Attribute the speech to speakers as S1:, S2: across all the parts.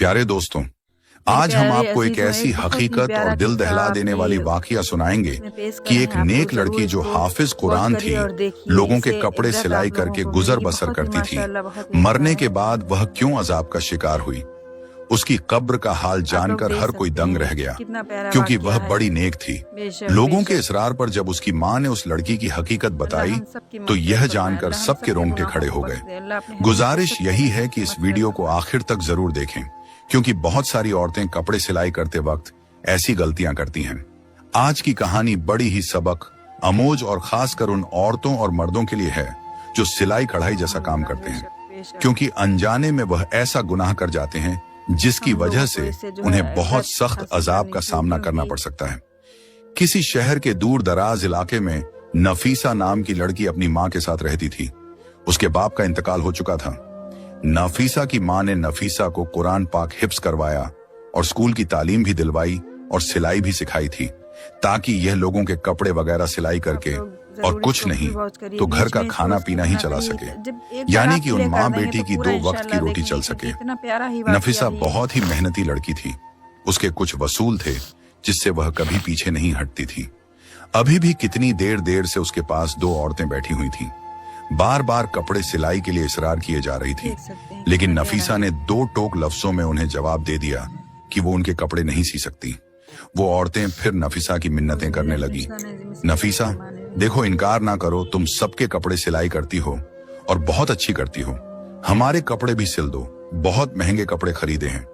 S1: प्यारे दोस्तों, आज हम आपको एक ऐसी हकीकत और दिल दहला देने वाली वाकया सुनाएंगे कि एक नेक लड़की जो हाफिज कुरान थी, लोगों के कपड़े सिलाई करके गुजर बसर करती थी, मरने के बाद वह क्यों अजाब का शिकार हुई। उसकी कब्र का हाल जानकर हर कोई दंग रह गया, क्योंकि वह बड़ी नेक थी। लोगों के इसरार पर जब उसकी माँ ने उस लड़की की हकीकत बताई तो यह जानकर सबके रोंगटे खड़े हो गए। गुजारिश यही है कि इस वीडियो को आखिर तक जरूर देखें, क्योंकि बहुत सारी औरतें कपड़े सिलाई करते वक्त ऐसी गलतियां करती हैं। आज की कहानी बड़ी ही सबक अमोज और खासकर उन औरतों और मर्दों के लिए है जो सिलाई कढ़ाई जैसा काम करते हैं, क्योंकि अनजाने में वह ऐसा गुनाह कर जाते हैं जिसकी वजह से उन्हें बहुत सख्त अजाब का सामना करना पड़ सकता है। किसी शहर के दूर दराज इलाके में नफीसा नाम की लड़की अपनी माँ के साथ रहती थी। उसके बाप का इंतकाल हो चुका था। नफीसा की माँ ने नफीसा को कुरान पाक हिफ्ज करवाया और स्कूल की तालीम भी दिलवाई और सिलाई भी सिखाई थी, ताकि यह लोगों के कपड़े वगैरह सिलाई करके और कुछ नहीं तो घर का खाना पीना ही चला सके, यानी कि उन माँ बेटी की 2 वक्त की रोटी चल सके। नफीसा बहुत ही मेहनती लड़की थी। उसके कुछ वसूल थे जिससे वह कभी पीछे नहीं हटती थी। अभी भी कितनी देर देर से उसके पास 2 औरतें बैठी हुई थीं। बार बार कपड़े सिलाई के लिए इसरार किए जा रही थी, लेकिन नफीसा ने 2 टोक लफ्जों में उन्हें जवाब दे दिया कि वो उनके कपड़े नहीं सी सकती। वो औरतें फिर नफीसा की मिन्नतें करने लगी। नफीसा, देखो, इनकार ना करो, तुम सबके कपड़े सिलाई करती हो और बहुत अच्छी करती हो। हमारे कपड़े भी सिल दो, बहुत महंगे कपड़े खरीदे हैं।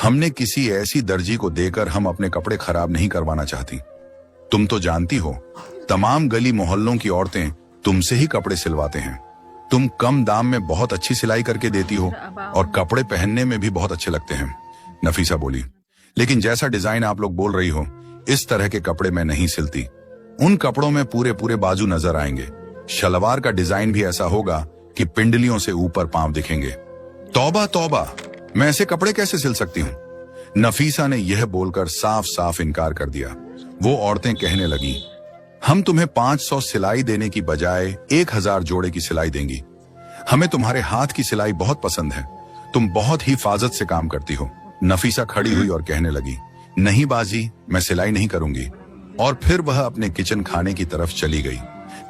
S1: हमने किसी ऐसी दर्जी को देकर हम अपने कपड़े खराब नहीं करवाना चाहती। तुम तो जानती हो, तमाम गली मोहल्लों की औरतें तुमसे ही कपड़े सिलवाते हैं। तुम कम दाम में बहुत अच्छी सिलाई करके देती हो और कपड़े पहनने में भी बहुत अच्छे लगते हैं। नफीसा बोली, लेकिन जैसा डिजाइन आप लोग बोल रही हो, इस तरह के कपड़े मैं नहीं सिलती। उन कपड़ों में पूरे पूरे बाजू नजर आएंगे। शलवार का डिजाइन भी ऐसा होगा कि पिंडलियों से ऊपर पांव दिखेंगे। तौबा तौबा, मैं ऐसे कपड़े कैसे सिल सकती हूँ। नफीसा ने यह बोलकर साफ साफ इनकार कर दिया। वो औरतें कहने लगी, हम तुम्हें 500 सिलाई देने की बजाय 1000 जोड़े की सिलाई देंगी। हमें तुम्हारे हाथ की सिलाई बहुत पसंद है। तुम बहुत ही हिफाजत से काम करती हो। नफीसा खड़ी हुई और कहने लगी, नहीं बाजी, मैं सिलाई नहीं करूंगी। और फिर वह अपने किचन खाने की तरफ चली गई।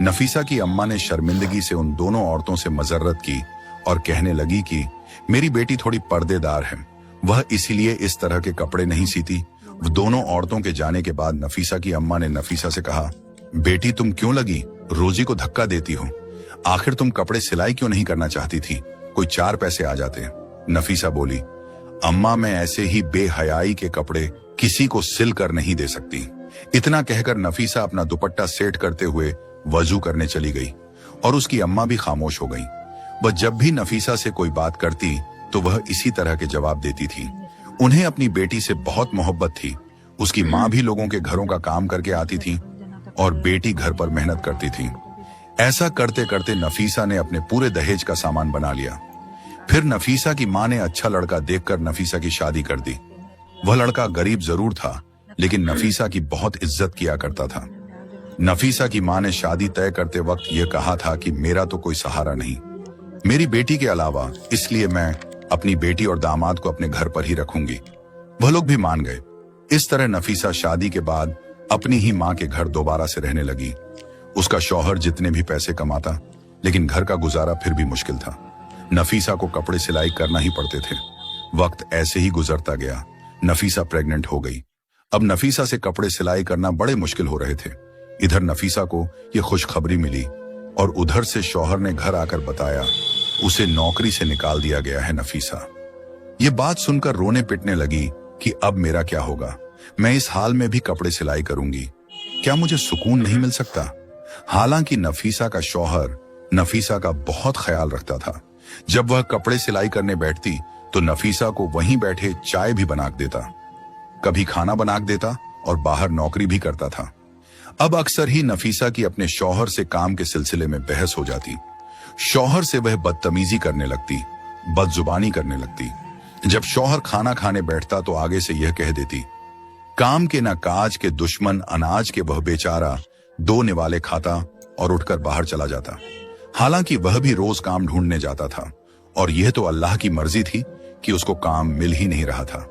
S1: नफीसा की अम्मा ने शर्मिंदगी से उन दोनों औरतों से मजर्रत की और कहने लगी कि मेरी बेटी थोड़ी पर्देदार है, वह इसीलिए इस तरह के कपड़े नहीं सीती। दोनों औरतों के जाने के बाद नफीसा की अम्मा ने नफीसा से कहा, बेटी, तुम क्यों लगी रोजी को धक्का देती हो? आखिर तुम कपड़े सिलाई क्यों नहीं करना चाहती थी? कोई 4 पैसे आ जाते। नफीसा बोली, अम्मा, मैं ऐसे ही बेहयाई के कपड़े किसी को सिल कर नहीं दे सकती। इतना कहकर नफीसा अपना दुपट्टा सेट करते हुए वजू करने चली गई और उसकी अम्मा भी खामोश हो गई। वह जब भी नफीसा से कोई बात करती तो वह इसी तरह के जवाब देती थी। उन्हें अपनी बेटी से बहुत मोहब्बत थी। उसकी माँ भी लोगों के घरों का काम करके आती थी और बेटी घर पर मेहनत करती थी। ऐसा करते करते नफीसा ने अपने पूरे दहेज का सामान बना लिया। फिर नफीसा की माँ ने अच्छा लड़का देखकर नफीसा की शादी कर दी। वह लड़का गरीब जरूर था, लेकिन नफीसा की बहुत इज्जत किया करता था। नफीसा की माँ ने शादी तय करते वक्त यह कहा था कि मेरा तो कोई सहारा नहीं मेरी बेटी के अलावा, इसलिए मैं अपनी बेटी और दामाद को अपने घर पर ही रखूंगी। वह लोग भी मान गए। इस तरह नफीसा शादी के बाद अपनी ही माँ के घर दोबारा से रहने लगी। उसका शौहर जितने भी पैसे कमाता, लेकिन घर का गुजारा फिर भी मुश्किल था। नफीसा को कपड़े सिलाई करना ही पड़ते थे। वक्त ऐसे ही गुजरता गया। नफीसा प्रेग्नेंट हो गई। अब नफीसा से कपड़े सिलाई करना बड़े मुश्किल हो रहे थे। इधर नफीसा को यह खुशखबरी मिली और उधर से शौहर ने घर आकर बताया उसे नौकरी से निकाल दिया गया है। नफीसा ये बात सुनकर रोने पिटने लगी कि अब मेरा क्या होगा। मैं इस हाल में भी कपड़े सिलाई करूंगी, क्या मुझे सुकून नहीं मिल सकता? हालांकि नफीसा का शौहर नफीसा का बहुत ख्याल रखता था। जब वह कपड़े सिलाई करने बैठती तो नफीसा को वहीं बैठे चाय भी बना देता, कभी खाना बना देता और बाहर नौकरी भी करता था। अब अक्सर ही नफीसा की अपने शौहर से काम के सिलसिले में बहस हो जाती। शौहर से वह बदतमीजी करने लगती, बदजुबानी करने लगती। जब शौहर खाना खाने बैठता तो आगे से यह कह देती, काम के ना काज के दुश्मन अनाज के वह बेचारा 2 निवाले खाता और उठकर बाहर चला जाता। हालांकि वह भी रोज काम ढूंढने जाता था और यह तो अल्लाह की मर्जी थी कि उसको काम मिल ही नहीं रहा था।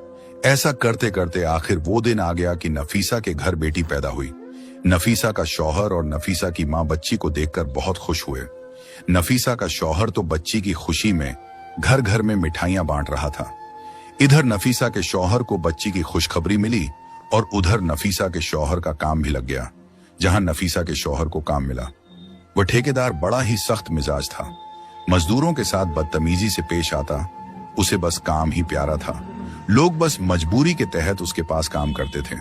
S1: ऐसा करते करते आखिर वो दिन आ गया कि नफीसा के घर बेटी पैदा हुई। नफीसा का शौहर और नफीसा की माँ बच्ची को देखकर बहुत खुश हुए। नफीसा का शौहर तो बच्ची की खुशी में घर घर में मिठाइयां बांट रहा था। इधर नफीसा के शौहर को बच्ची की खुशखबरी मिली और उधर नफीसा के शौहर का काम भी लग गया। जहां नफीसा के शौहर को काम मिला, वह ठेकेदार बड़ा ही सख्त मिजाज था। मजदूरों के साथ बदतमीजी से पेश आता। उसे बस काम ही प्यारा था। लोग बस मजबूरी के तहत उसके पास काम करते थे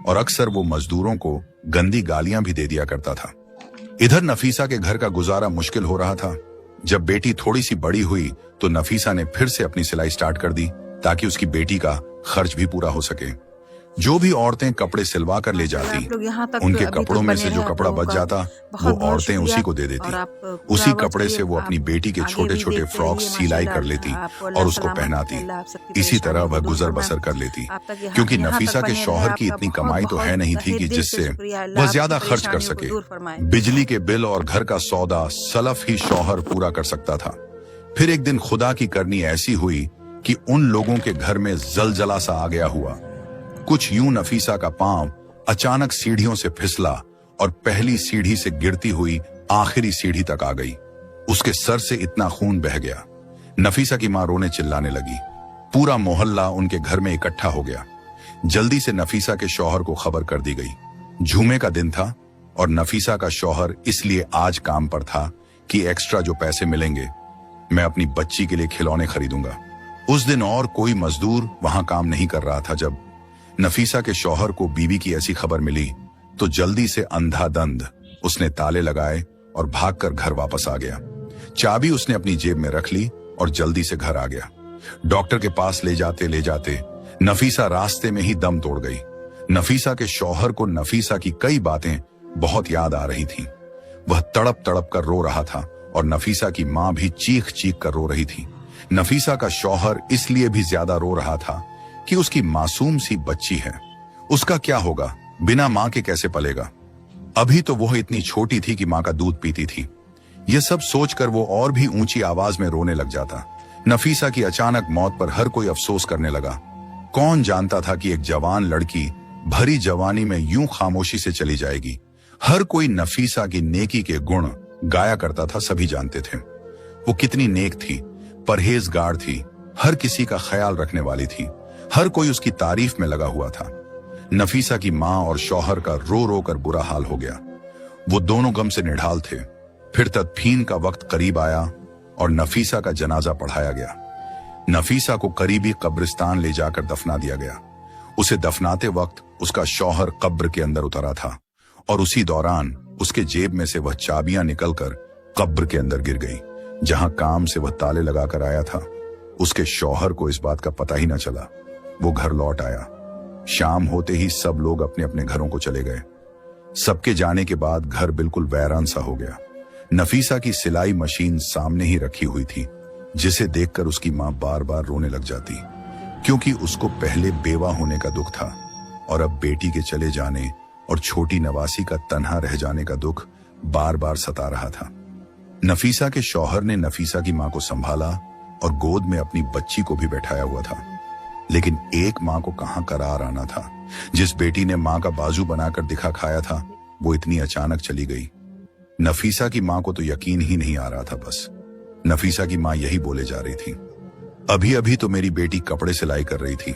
S1: और अक्सर वो मजदूरों को गंदी गालियां भी दे दिया करता था। इधर नफीसा के घर का गुजारा मुश्किल हो रहा था। जब बेटी थोड़ी सी बड़ी हुई तो नफीसा ने फिर से अपनी सिलाई स्टार्ट कर दी ताकि उसकी बेटी का खर्च भी पूरा हो सके। जो भी औरतें कपड़े सिलवा कर ले जाती, उनके कपड़ों में से जो कपड़ा बच जाता वो औरतें उसी को दे देती। उसी कपड़े से वो अपनी बेटी के छोटे छोटे फ्रॉक्स सिलाई कर लेती और उसको पहनाती। इसी तरह वह गुजर बसर कर लेती, क्योंकि नफीसा के शौहर की इतनी कमाई तो है नहीं थी कि जिससे वह ज्यादा खर्च कर सके। बिजली के बिल और घर का सौदा सलफ ही शौहर पूरा कर सकता था। फिर एक दिन खुदा की करनी ऐसी हुई कि उन लोगों के घर में जलजला सा आ गया हुआ। कुछ यूं नफीसा का पांव अचानक सीढ़ियों से फिसला और पहली सीढ़ी से गिरती हुई आखिरी सीढ़ी तक आ गई। उसके सर से इतना खून बह गया। नफीसा की मां रोने चिल्लाने लगी। पूरा मोहल्ला उनके घर में इकट्ठा हो गया। जल्दी से नफीसा के शौहर को खबर कर दी गई। जुमे का दिन था और नफीसा का शौहर इसलिए आज काम पर था कि एक्स्ट्रा जो पैसे मिलेंगे मैं अपनी बच्ची के लिए खिलौने खरीदूंगा। उस दिन और कोई मजदूर वहां काम नहीं कर रहा था। जब नफीसा के शौहर को बीवी की ऐसी खबर मिली तो जल्दी से अंधाधंध उसने ताले लगाए और भागकर घर वापस आ गया। चाबी उसने अपनी जेब में रख ली और जल्दी से घर आ गया। डॉक्टर के पास ले जाते नफीसा रास्ते में ही दम तोड़ गई। नफीसा के शौहर को नफीसा की कई बातें बहुत याद आ रही थीं। वह तड़प तड़प कर रो रहा था और नफीसा की मां भी चीख चीख कर रो रही थी। नफीसा का शौहर इसलिए भी ज्यादा रो रहा था कि उसकी मासूम सी बच्ची है। उसका क्या होगा, बिना मां के कैसे पलेगा। अभी तो वह इतनी छोटी थी कि मां का दूध पीती थी। यह सब सोचकर वो और भी ऊंची आवाज में रोने लग जाता। नफीसा की अचानक मौत पर हर कोई अफसोस करने लगा। कौन जानता था कि एक जवान लड़की भरी जवानी में यूं खामोशी से चली जाएगी। हर कोई नफीसा की नेकी के गुण गाया करता था। सभी जानते थे वो कितनी नेक थी, परहेजगार थी, हर किसी का ख्याल रखने वाली थी। हर कोई उसकी तारीफ में लगा हुआ था। नफीसा की मां और शौहर का रो रो कर बुरा हाल हो गया। वो दोनों गम से निढाल थे। फिर तदफीन का वक्त करीब आया और नफीसा का जनाजा पढ़ाया गया। नफीसा को करीबी कब्रिस्तान ले जाकर दफना दिया गया। उसे दफनाते वक्त उसका शौहर कब्र के अंदर उतरा था और उसी दौरान उसके जेब में से वह चाबियां निकलकर कब्र के अंदर गिर गई। जहां काम से वह ताले लगाकर आया था, उसके शौहर को इस बात का पता ही न चला। वो घर लौट आया। शाम होते ही सब लोग अपने अपने घरों को चले गए। सबके जाने के बाद घर बिल्कुल वैरान सा हो गया। नफीसा की सिलाई मशीन सामने ही रखी हुई थी, जिसे देखकर उसकी मां बार बार रोने लग जाती, क्योंकि उसको पहले बेवा होने का दुख था और अब बेटी के चले जाने और छोटी नवासी का तन्हा रह जाने का दुख बार बार सता रहा था। नफीसा के शौहर ने नफीसा की मां को संभाला और गोद में अपनी बच्ची को भी बैठाया हुआ था। लेकिन एक मां को कहां करार आना था। जिस बेटी ने मां का बाजू बनाकर दिखा खाया था, वो इतनी अचानक चली गई। नफीसा की मां को तो यकीन ही नहीं आ रहा था। बस नफीसा की मां यही बोले जा रही थी, अभी अभी तो मेरी बेटी कपड़े सिलाई कर रही थी।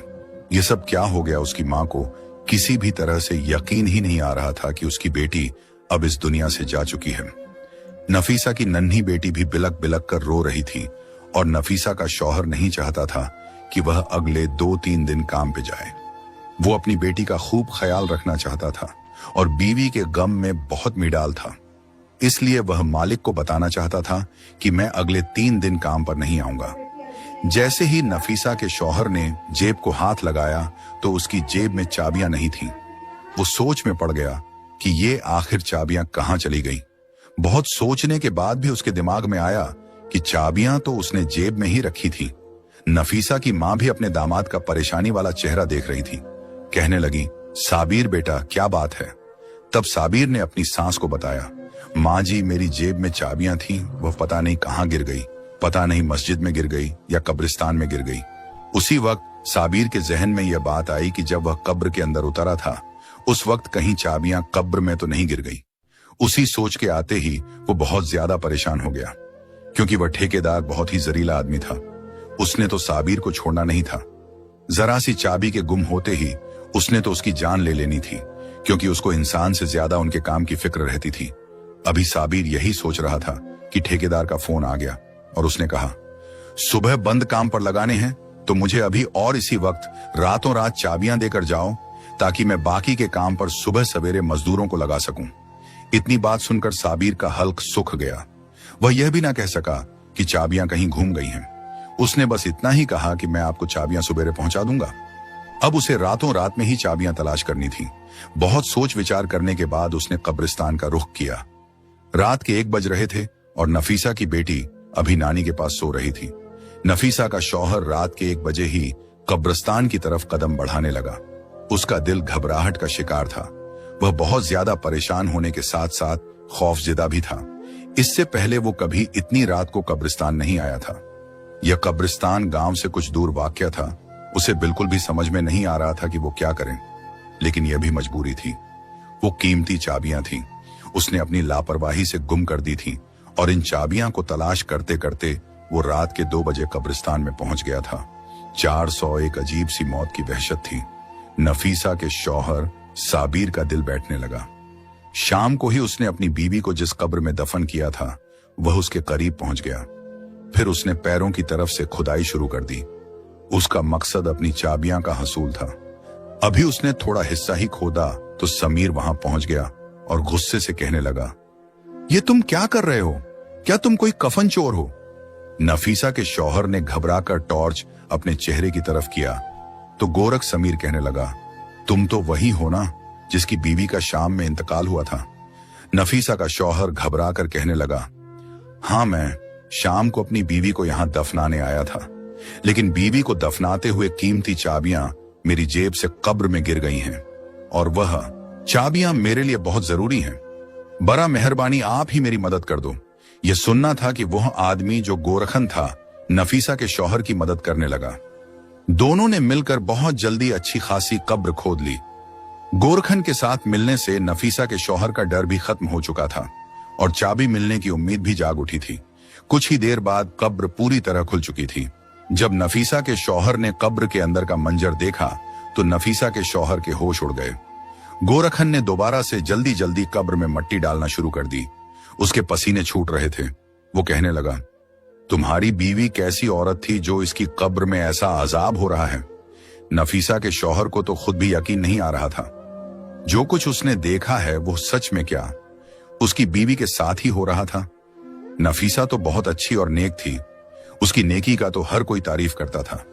S1: ये सब क्या हो गया। उसकी मां को किसी भी तरह से यकीन ही नहीं आ रहा था कि उसकी बेटी अब इस दुनिया से जा चुकी है। नफीसा की नन्ही बेटी भी बिलक बिलक कर रो रही थी और नफीसा का शौहर नहीं चाहता था कि वह अगले 2-3 दिन काम पे जाए। वो अपनी बेटी का खूब ख्याल रखना चाहता था और बीवी के गम में बहुत मिडाल था। इसलिए वह मालिक को बताना चाहता था कि मैं अगले 3 दिन काम पर नहीं आऊंगा। जैसे ही नफीसा के शौहर ने जेब को हाथ लगाया तो उसकी जेब में चाबियां नहीं थीं। वो सोच में पड़ गया कि ये आखिर चाबियां कहां चली गई। बहुत सोचने के बाद भी उसके दिमाग में आया कि चाबियां तो उसने जेब में ही रखी थी। नफीसा की मां भी अपने दामाद का परेशानी वाला चेहरा देख रही थी। कहने लगी, साबिर बेटा क्या बात है। तब साबिर ने अपनी सास को बताया, माँ जी मेरी जेब में चाबियां थी, वह पता नहीं कहाँ गिर गई। पता नहीं मस्जिद में गिर गई या कब्रिस्तान में गिर गई। उसी वक्त साबिर के जहन में यह बात आई कि जब वह कब्र के अंदर उतरा था उस वक्त कहीं चाबियां कब्र में तो नहीं गिर गई। उसी सोच के आते ही वो बहुत ज्यादा परेशान हो गया, क्योंकि वह ठेकेदार बहुत ही जरीला आदमी था। उसने तो साबिर को छोड़ना नहीं था। जरा सी चाबी के गुम होते ही उसने तो उसकी जान ले लेनी थी, क्योंकि उसको इंसान से ज्यादा उनके काम की फिक्र रहती थी। अभी साबिर यही सोच रहा था कि ठेकेदार का फोन आ गया और उसने कहा, सुबह बंद काम पर लगाने हैं तो मुझे अभी और इसी वक्त रातों रात चाबियां देकर जाओ, ताकि मैं बाकी के काम पर सुबह सवेरे मजदूरों को लगा सकूं। इतनी बात सुनकर साबिर का हल्क सूख गया। वह यह भी ना कह सका कि चाबियां कहीं घूम गई हैं। उसने बस इतना ही कहा कि मैं आपको चाबियां सवेरे पहुंचा दूंगा। अब उसे रातों रात में ही चाबियां तलाश करनी थी। बहुत सोच विचार करने के बाद उसने कब्रिस्तान का रुख किया। रात के 1 बज रहे थे और नफीसा की बेटी अभी नानी के पास सो रही थी। नफीसा का शौहर रात के 1 बजे ही कब्रिस्तान की तरफ कदम बढ़ाने लगा। उसका दिल घबराहट का शिकार था। वह बहुत ज्यादा परेशान होने के साथ साथ खौफजिदा भी था। इससे पहले वो कभी इतनी रात को कब्रिस्तान नहीं आया था। यह कब्रिस्तान गांव से कुछ दूर वाक़या था। उसे बिल्कुल भी समझ में नहीं आ रहा था कि वो क्या करें, लेकिन यह भी मजबूरी थी। वो कीमती चाबियां थीं। उसने अपनी लापरवाही से गुम कर दी थी और इन चाबियां को तलाश करते करते वो रात के 2 बजे कब्रिस्तान में पहुंच गया था। 400 एक अजीब सी मौत की वहशत थी। नफीसा के शौहर साबिर का दिल बैठने लगा। शाम को ही उसने अपनी बीवी को जिस कब्र में दफन किया था वह उसके करीब पहुंच गया। फिर उसने पैरों की तरफ से खुदाई शुरू कर दी। उसका मकसद अपनी चाबियां का हसूल था। अभी उसने थोड़ा हिस्सा ही खोदा तो समीर वहां पहुंच गया और गुस्से से कहने लगा, ये तुम क्या कर रहे हो? क्या तुम कोई कफन चोर हो? नफीसा के शौहर ने घबराकर टॉर्च अपने चेहरे की तरफ किया तो गोरख समीर कहने लगा, तुम तो वही हो ना जिसकी बीवी का शाम में इंतकाल हुआ था। नफीसा का शौहर घबराकर कहने लगा, हाँ, मैं शाम को अपनी बीवी को यहां दफनाने आया था, लेकिन बीवी को दफनाते हुए कीमती चाबियां मेरी जेब से कब्र में गिर गई हैं और वह चाबियां मेरे लिए बहुत जरूरी हैं। बड़ा मेहरबानी आप ही मेरी मदद कर दो। यह सुनना था कि वह आदमी जो गोरखन था नफीसा के शौहर की मदद करने लगा। दोनों ने मिलकर बहुत जल्दी अच्छी खासी कब्र खोद ली। गोरखन के साथ मिलने से नफीसा के शौहर का डर भी खत्म हो चुका था और चाबी मिलने की उम्मीद भी जाग उठी थी। कुछ ही देर बाद कब्र पूरी तरह खुल चुकी थी। जब नफीसा के शौहर ने कब्र के अंदर का मंजर देखा तो नफीसा के शौहर के होश उड़ गए। गोरखन ने दोबारा से जल्दी जल्दी कब्र में मट्टी डालना शुरू कर दी। उसके पसीने छूट रहे थे। वो कहने लगा, तुम्हारी बीवी कैसी औरत थी जो इसकी कब्र में ऐसा अजाब हो रहा है? नफीसा के शौहर को तो खुद भी यकीन नहीं आ रहा था। जो कुछ उसने देखा है वो सच में क्या उसकी बीवी के साथ ही हो रहा था? नफीसा तो बहुत अच्छी और नेक थी। उसकी नेकी का तो हर कोई तारीफ करता था।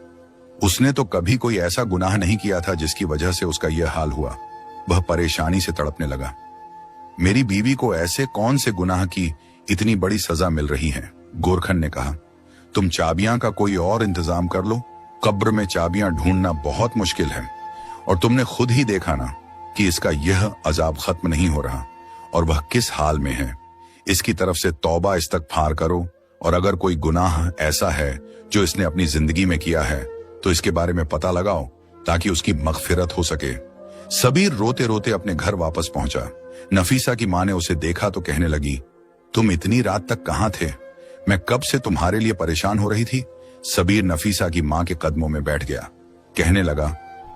S1: उसने तो कभी कोई ऐसा गुनाह नहीं किया था जिसकी वजह से उसका यह हाल हुआ। वह परेशानी से तड़पने लगा। मेरी बीवी को ऐसे कौन से गुनाह की इतनी बड़ी सजा मिल रही है? गोरखन ने कहा, तुम चाबियां का कोई और इंतजाम कर लो। कब्र में चाबियां ढूंढना बहुत मुश्किल है और तुमने खुद ही देखा ना कि इसका यह अजाब खत्म नहीं हो रहा और वह किस हाल में है। इसकी तरफ से तौबा इस्तगफार करो और अगर कोई गुनाह ऐसा है जो इसने अपनी जिंदगी में किया है तो इसके बारे में पता लगाओ ताकि उसकी मगफिरत हो सके। सबीर रोते रोते अपने घर वापस पहुंचा। नफीसा की मां ने उसे देखा तो कहने लगी, तुम इतनी रात तक कहां थे? मैं कब से तुम्हारे लिए परेशान हो रही थी। सबीर नफीसा की मां के कदमों में बैठ गया। कहने लगा,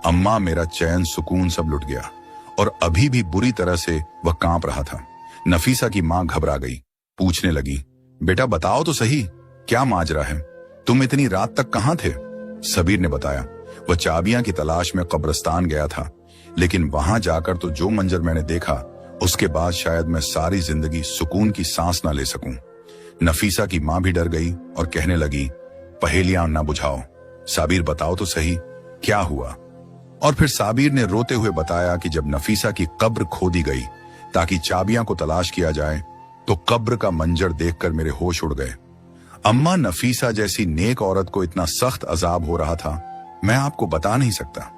S1: अम्मा, मेरा चैन सुकून सब लुट गया और अभी भी बुरी तरह से वह कांप रहा था। नफीसा की मां घबरा गई। पूछने लगी, बेटा बताओ तो सही, क्या माजरा है? तुम इतनी रात तक कहां थे? सबीर ने बताया, वह चाबियां की तलाश में कब्रिस्तान गया था, लेकिन वहां जाकर तो जो मंजर मैंने देखा उसके बाद शायद मैं सारी जिंदगी सुकून की सांस ना ले सकूं। नफीसा की मां भी डर गई और कहने लगी, पहेलियां ना बुझाओ, साबिर बताओ तो सही क्या हुआ? और फिर साबिर ने रोते हुए बताया कि जब नफीसा की कब्र खोदी गई ताकि चाबियां को तलाश किया जाए तो कब्र का मंजर देखकर मेरे होश उड़ गए। अम्मा, नफीसा जैसी नेक औरत को इतना सख्त अजाब हो रहा था, मैं आपको बता नहीं सकता।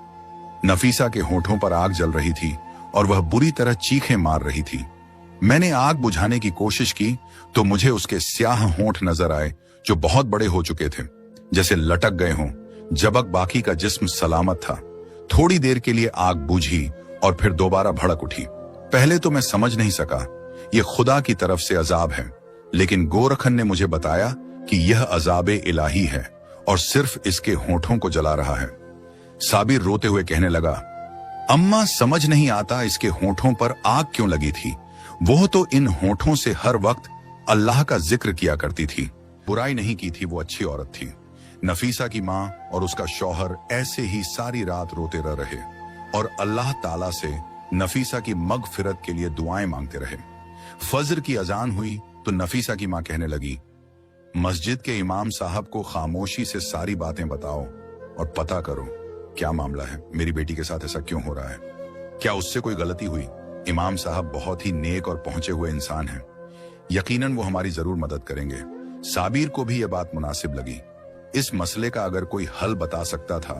S1: नफीसा के होठों पर आग जल रही थी और वह बुरी तरह चीखें मार रही थी। मैंने आग बुझाने की कोशिश की तो मुझे उसके स्याह होंठ नजर आए जो बहुत बड़े हो चुके थे, जैसे लटक गए हों। जब तक बाकी का जिस्म सलामत था। थोड़ी देर के लिए आग बुझी और फिर दोबारा भड़क उठी। पहले तो मैं समझ नहीं सका ये खुदा की तरफ से अजाब है, लेकिन गोरखन ने मुझे बताया कि यह अजाबे इलाही है और सिर्फ इसके होठों को जला रहा है। साबिर रोते हुए कहने लगा, अम्मा समझ नहीं आता इसके होठों पर आग क्यों लगी थी। वो तो इन होठों से हर वक्त अल्लाह का जिक्र किया करती थी, बुराई नहीं की थी, वो अच्छी औरत थी। नफीसा की माँ और उसका शौहर ऐसे ही सारी रात रोते रहे और अल्लाह ताला से नफीसा की मगफिरत के लिए दुआएं मांगते रहे। फजर की अजान हुई तो नफीसा की माँ कहने लगी, मस्जिद के इमाम साहब को खामोशी से सारी बातें बताओ और पता करो क्या मामला है, मेरी बेटी के साथ ऐसा क्यों हो रहा है, क्या उससे कोई गलती हुई। इमाम साहब बहुत ही नेक और पहुंचे हुए इंसान हैं, यकीनन वो हमारी जरूर मदद करेंगे। साबिर को भी यह बात मुनासिब लगी। इस मसले का अगर कोई हल बता सकता था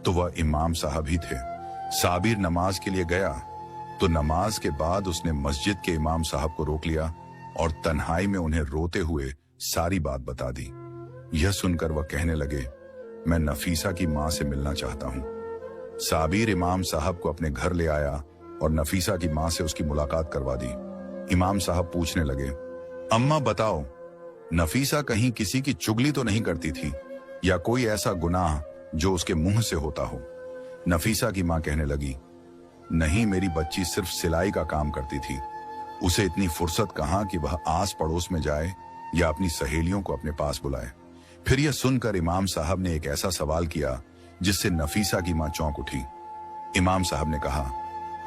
S1: तो वह इमाम साहब ही थे। साबिर नमाज के लिए गया तो नमाज के बाद उसने मस्जिद के इमाम साहब को रोक लिया और तन्हाई में उन्हें रोते हुए सारी बात बता दी। यह सुनकर वह कहने लगे, मैं नफीसा की माँ से मिलना चाहता हूँ। साबिर इमाम साहब को अपने घर ले आया और नफीसा की माँ से उसकी मुलाकात करवा दी। इमाम साहब पूछने लगे, अम्मा बताओ, नफीसा कहीं किसी की चुगली तो नहीं करती थी या कोई ऐसा गुनाह जो उसके मुंह से होता हो। नफीसा की माँ कहने लगी, नहीं, मेरी बच्ची सिर्फ सिलाई का काम करती थी। उसे इतनी फुर्सत कहाँ कि वह आस पड़ोस में जाए या अपनी सहेलियों को अपने पास बुलाए। फिर यह सुनकर इमाम साहब ने एक ऐसा सवाल किया जिससे नफीसा की माँ चौंक उठी। इमाम साहब ने कहा,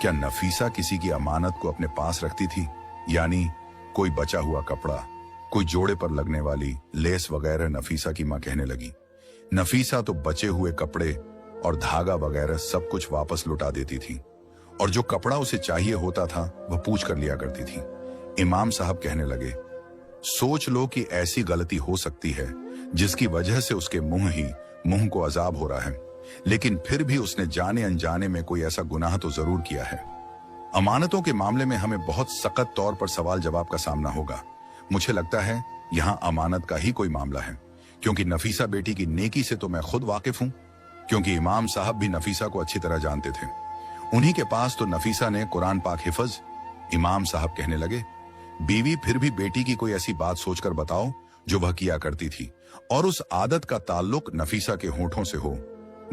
S1: क्या नफीसा किसी की अमानत को अपने पास रखती थी, यानी कोई बचा हुआ कपड़ा, कोई जोड़े पर लगने वाली लेस वगैरह। नफीसा की माँ कहने लगी, नफीसा तो बचे हुए कपड़े और धागा वगैरह सब कुछ वापस लुटा देती थी और जो कपड़ा उसे चाहिए होता था वह पूछ कर लिया करती थी। इमाम साहब कहने लगे, सोच लो कि ऐसी गलती हो सकती है जिसकी वजह से उसके मुंह को अजाब हो रहा है, लेकिन फिर भी उसने जाने अनजाने में कोई ऐसा गुनाह तो जरूर किया है। अमानतों के मामले में हमें बहुत सख्त तौर पर सवाल जवाब का सामना होगा। मुझे लगता है यहाँ अमानत का ही कोई मामला है, क्योंकि नफीसा बेटी की नेकी से तो मैं खुद वाकिफ हूँ, क्योंकि इमाम साहब भी नफीसा को अच्छी तरह जानते थे। उन्हीं के पास तो नफीसा ने कुरान पाक हिफज। इमाम साहब कहने लगे, बीवी फिर भी बेटी की कोई ऐसी बात सोचकर बताओ जो वह किया करती थी और उस आदत का ताल्लुक नफीसा के होठों से हो।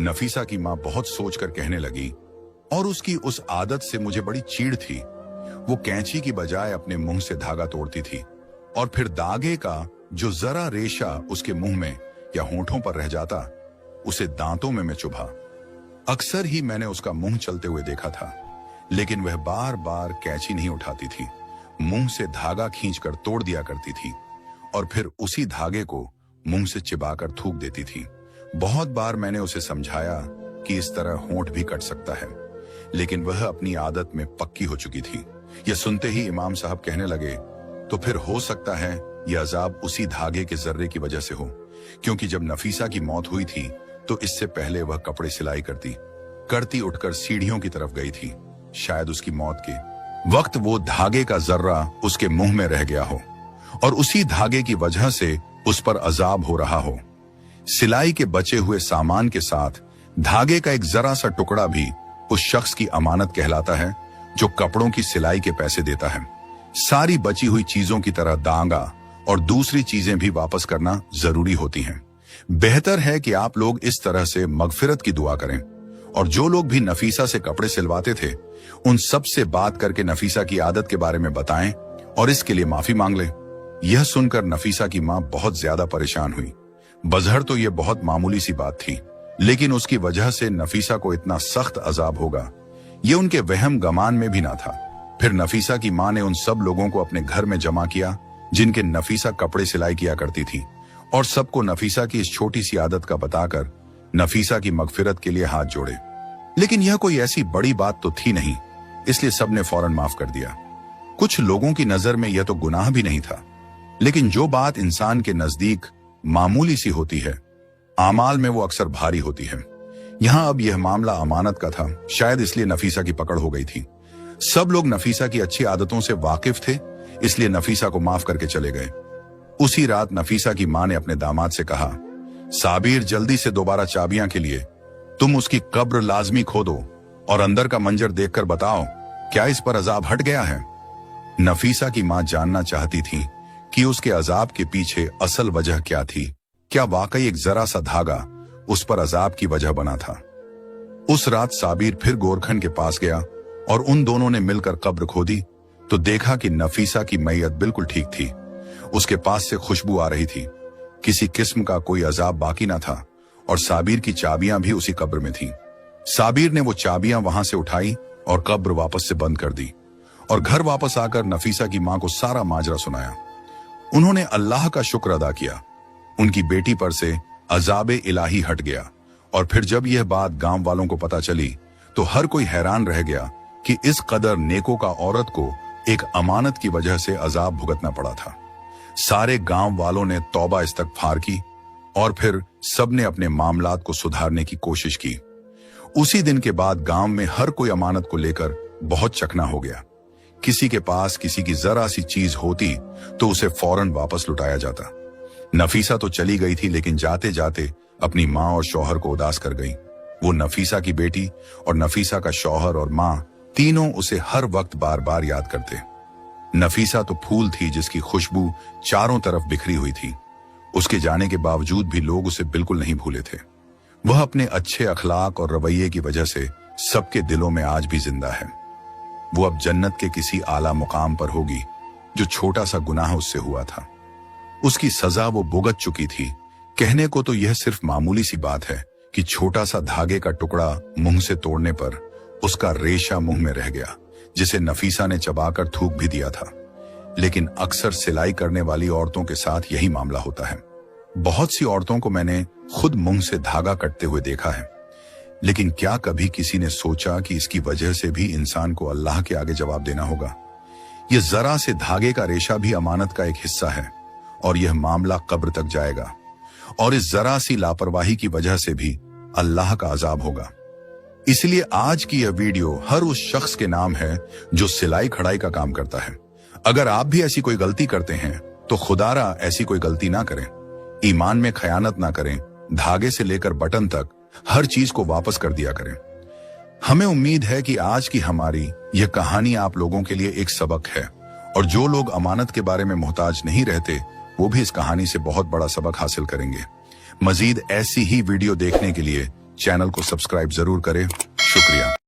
S1: नफीसा की माँ बहुत सोचकर कहने लगी, और उसकी उस आदत से मुझे बड़ी चीड़ थी। वो कैंची की बजाय अपने मुंह से धागा तोड़ती थी और फिर धागे का जो जरा रेशा उसके मुंह में या होठों पर रह जाता उसे दांतों में मैं चुभा। अक्सर ही मैंने उसका मुंह चलते हुए देखा था, लेकिन वह बार बार कैंची नहीं उठाती थी, मुंह से धागा खींचकर तोड़ दिया करती थी और फिर उसी धागे को मुंह से चिबाकर थूक देती थी। बहुत बार मैंने उसे समझाया कि इस तरह होंठ भी कट सकता है, लेकिन वह अपनी आदत में पक्की हो चुकी थी। यह सुनते ही इमाम साहब कहने लगे, तो फिर हो सकता है यह अजाब उसी धागे के जर्रे की वजह से हो, क्योंकि जब नफीसा की मौत हुई थी तो इससे पहले वह कपड़े सिलाई करती उठकर सीढ़ियों की तरफ गई थी। शायद उसकी मौत के वक्त वो धागे का जर्रा उसके मुंह में रह गया हो और उसी धागे की वजह से उस पर अजाब हो रहा हो। सिलाई के बचे हुए सामान के साथ धागे का एक जरा सा टुकड़ा भी उस शख्स की अमानत कहलाता है जो कपड़ों की सिलाई के पैसे देता है। सारी बची हुई चीजों की तरह दांगा और दूसरी चीजें भी वापस करना जरूरी होती हैं। बेहतर है कि आप लोग इस तरह से मगफिरत की दुआ करें और जो लोग भी नफीसा से कपड़े सिलवाते थे उन सब से बात करके नफीसा की आदत के बारे में बताएं और इसके लिए माफी मांग लें। यह सुनकर नफीसा की मां बहुत ज्यादा परेशान हुई। बज़हर तो यह बहुत मामूली सी बात थी, लेकिन उसकी वजह से नफीसा को इतना सख्त अजाब होगा यह उनके वहम गमान में भी ना था। फिर नफीसा की मां ने उन सब लोगों को अपने घर में जमा किया जिनके नफीसा कपड़े सिलाई किया करती थी और सबको नफीसा की इस छोटी सी आदत का बताकर नफीसा की मगफिरत के लिए हाथ जोड़े। लेकिन यह कोई ऐसी बड़ी बात तो थी नहीं, इसलिए सबने फौरन माफ कर दिया। कुछ लोगों की नजर में यह तो गुनाह भी नहीं था, लेकिन जो बात इंसान के नजदीक मामूली सी होती है, आमाल में वो अक्सर भारी होती है। यहाँ अब यह मामला अमानत का था, शायद इसलिए नफीसा की पकड़ हो गई थी। सब लोग नफीसा की अच्छी आदतों से वाकिफ थे, इसलिए नफीसा को माफ करके चले गए। उसी रात नफीसा की मां ने अपने दामाद से कहा, साबिर जल्दी से दोबारा चाबियां के लिए, तुम उसकी कब्र लाजमी खोदो और अंदर का मंजर देखकर बताओ क्या इस पर अजाब हट गया है। नफीसा की मां जानना चाहती थी कि उसके अजाब के पीछे असल वजह क्या थी। क्या वाकई एक जरा सा धागा उस पर अजाब की वजह बना था। उस रात साबिर फिर गोरखन के पास गया और उन दोनों ने मिलकर कब्र खोदी तो देखा कि नफीसा की मैयत बिल्कुल ठीक थी। उसके पास से खुशबू आ रही थी, किसी किस्म का कोई अजाब बाकी ना था और साबिर की चाबियां भी उसी कब्र में थीं। साबिर ने वो चाबियां वहां से उठाई और कब्र वापस से बंद कर दी और घर वापस आकर नफीसा की मां को सारा माजरा सुनाया। उन्होंने अल्लाह का शुक्र अदा किया, उनकी बेटी पर से अजाब इलाही हट गया। और फिर जब यह बात गांव वालों को पता चली तो हर कोई हैरान रह गया कि इस कदर नेकों का औरत को एक अमानत की वजह से अजाब भुगतना पड़ा था। सारे गांव वालों ने तौबा इस्तगफार की और फिर सबने अपने मामलात को सुधारने की कोशिश की। उसी दिन के बाद गांव में हर कोई अमानत को लेकर बहुत चकना हो गया। किसी के पास किसी की जरा सी चीज होती तो उसे फौरन वापस लुटाया जाता। नफीसा तो चली गई थी, लेकिन जाते जाते अपनी माँ और शौहर को उदास कर गई। वो नफीसा की बेटी और नफीसा का शौहर और माँ तीनों उसे हर वक्त बार बार याद करते। नफीसा तो फूल थी जिसकी खुशबू चारों तरफ बिखरी हुई थी। उसके जाने के बावजूद भी लोग उसे बिल्कुल नहीं भूले थे। वह अपने अच्छे अखलाक और रवैये की वजह से सबके दिलों में आज भी जिंदा है। वो अब जन्नत के किसी आला मुकाम पर होगी। जो छोटा सा गुनाह उससे हुआ था, उसकी सजा वो भुगत चुकी थी। कहने को तो यह सिर्फ मामूली सी बात है कि छोटा सा धागे का टुकड़ा मुंह से तोड़ने पर उसका रेशा मुंह में रह गया, जिसे नफीसा ने चबाकर थूक भी दिया था। लेकिन अक्सर सिलाई करने वाली औरतों के साथ यही मामला होता है। बहुत सी औरतों को मैंने खुद मुंह से धागा कटते हुए देखा है, लेकिन क्या कभी किसी ने सोचा कि इसकी वजह से भी इंसान को अल्लाह के आगे जवाब देना होगा। यह जरा से धागे का रेशा भी अमानत का एक हिस्सा है और यह मामला कब्र तक जाएगा और इस जरा सी लापरवाही की वजह से भी अल्लाह का अजाब होगा। इसलिए आज की यह वीडियो हर उस शख्स के नाम है जो सिलाई खड़ाई का काम करता है। अगर आप भी ऐसी कोई गलती करते हैं तो खुदारा ऐसी कोई गलती ना करें। ईमान में खयानत ना करें। धागे से लेकर बटन तक हर चीज को वापस कर दिया करें। हमें उम्मीद है कि आज की हमारी यह कहानी आप लोगों के लिए एक सबक है और जो लोग अमानत के बारे में मोहताज नहीं रहते वो भी इस कहानी से बहुत बड़ा सबक हासिल करेंगे। मजीद ऐसी ही वीडियो देखने के लिए चैनल को सब्सक्राइब जरूर करें। शुक्रिया।